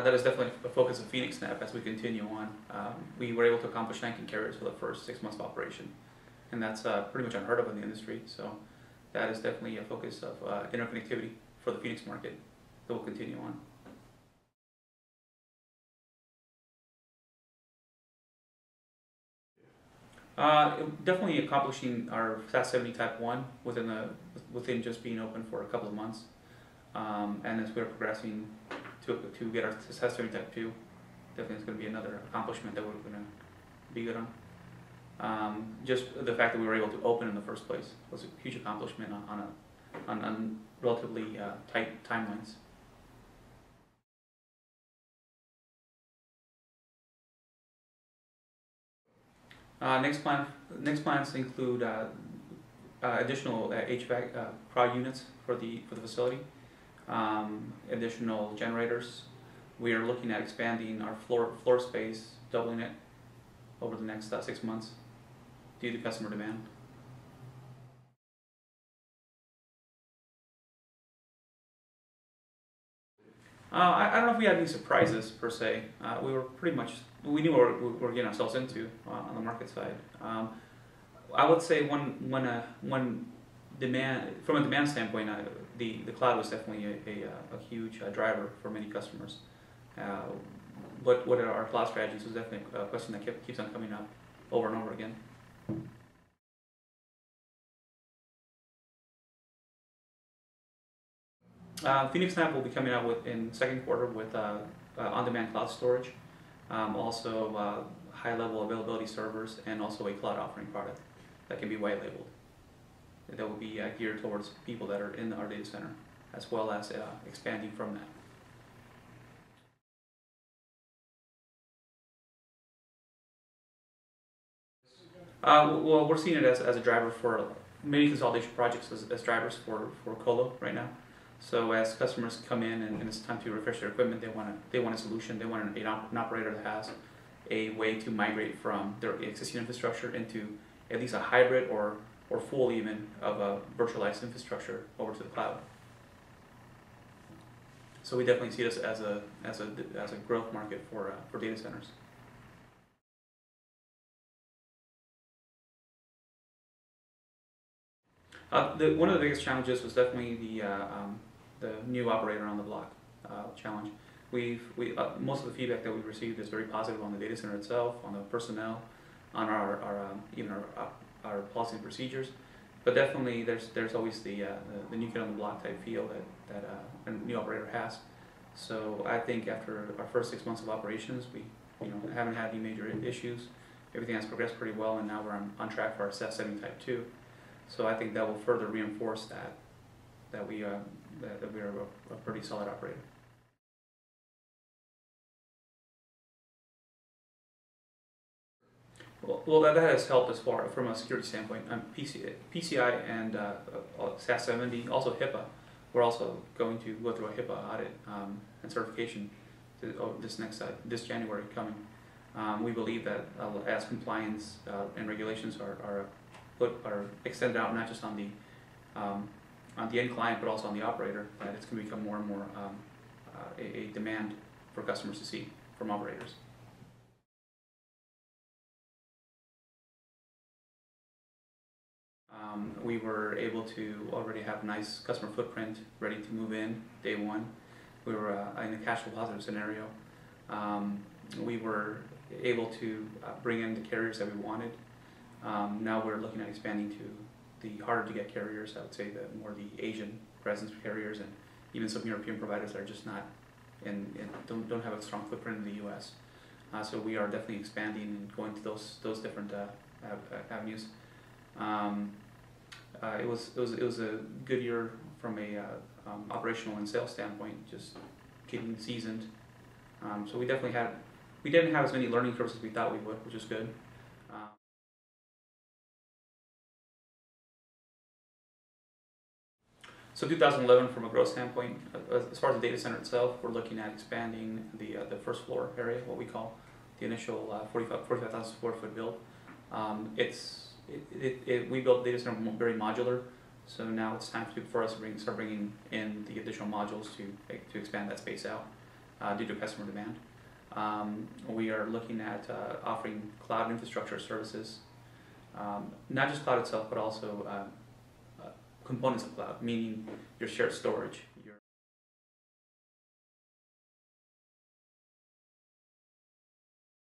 That is definitely a focus of Phoenix NAP as we continue on. We were able to accomplish 19 carriers for the first 6 months of operation, and that's pretty much unheard of in the industry. So that is definitely a focus of interconnectivity for the Phoenix market that will continue on. Definitely accomplishing our SAS-70 Type 1 within just being open for a couple of months, and as we're progressing to get our SAS-70 Type 2, definitely it's going to be another accomplishment that we're going to be good on. Just the fact that we were able to open in the first place was a huge accomplishment on relatively tight timelines. Next plans include additional HVAC crowd units for the facility, additional generators. We are looking at expanding our floor space, doubling it over the next 6 months due to customer demand. I don't know if we had any surprises per se. We were pretty much, we knew what we were getting ourselves into on the market side. I would say when demand, from a demand standpoint, the cloud was definitely a huge driver for many customers. What are our cloud strategies was definitely a question that keeps on coming up over and over again. Phoenix NAP will be coming out in second quarter with on-demand cloud storage, also high-level availability servers, and also a cloud offering product that can be white labeled. That will be geared towards people that are in our data center, as well as expanding from that. Well, we're seeing it as a driver for many consolidation projects as drivers for colo right now. So as customers come in and it's time to refresh their equipment, they want a solution. They want an operator that has a way to migrate from their existing infrastructure into at least a hybrid or full even of a virtualized infrastructure over to the cloud. So we definitely see this as a growth market for data centers. One of the biggest challenges was definitely the new operator on the block challenge. Most of the feedback that we've received is very positive on the data center itself, on the personnel, on our policy and procedures. But definitely there's always the new kid on the block type feel that a new operator has. So I think after our first 6 months of operations, we haven't had any major issues. Everything has progressed pretty well, and now we're on track for our SAS-70 Type 2. So I think that will further reinforce that we are a pretty solid operator. Well, that has helped as far from a security standpoint. PCI and SAS-70, also HIPAA. We're also going to go through a HIPAA audit and certification this January coming. We believe that as compliance and regulations are extended out, not just on the end client but also on the operator, that it's going to become more and more a demand for customers to see from operators. We were able to already have a nice customer footprint ready to move in day one. We were in a cash flow positive scenario. We were able to bring in the carriers that we wanted. Now we're looking at expanding to the harder to get carriers. I would say more the Asian presence carriers, and even some European providers that are just not don't have a strong footprint in the U.S. So we are definitely expanding and going to those different avenues. It was a good year from a operational and sales standpoint, just getting seasoned. So we didn't have as many learning curves as we thought we would, which is good. So 2011, from a growth standpoint, as far as the data center itself, we're looking at expanding the first floor area, what we call the initial 45,000 square foot build. We built the data center very modular, so now it's time for us to start bringing in the additional modules to expand that space out. due to customer demand. We are looking at offering cloud infrastructure services, not just cloud itself, but also components of cloud, meaning your shared storage.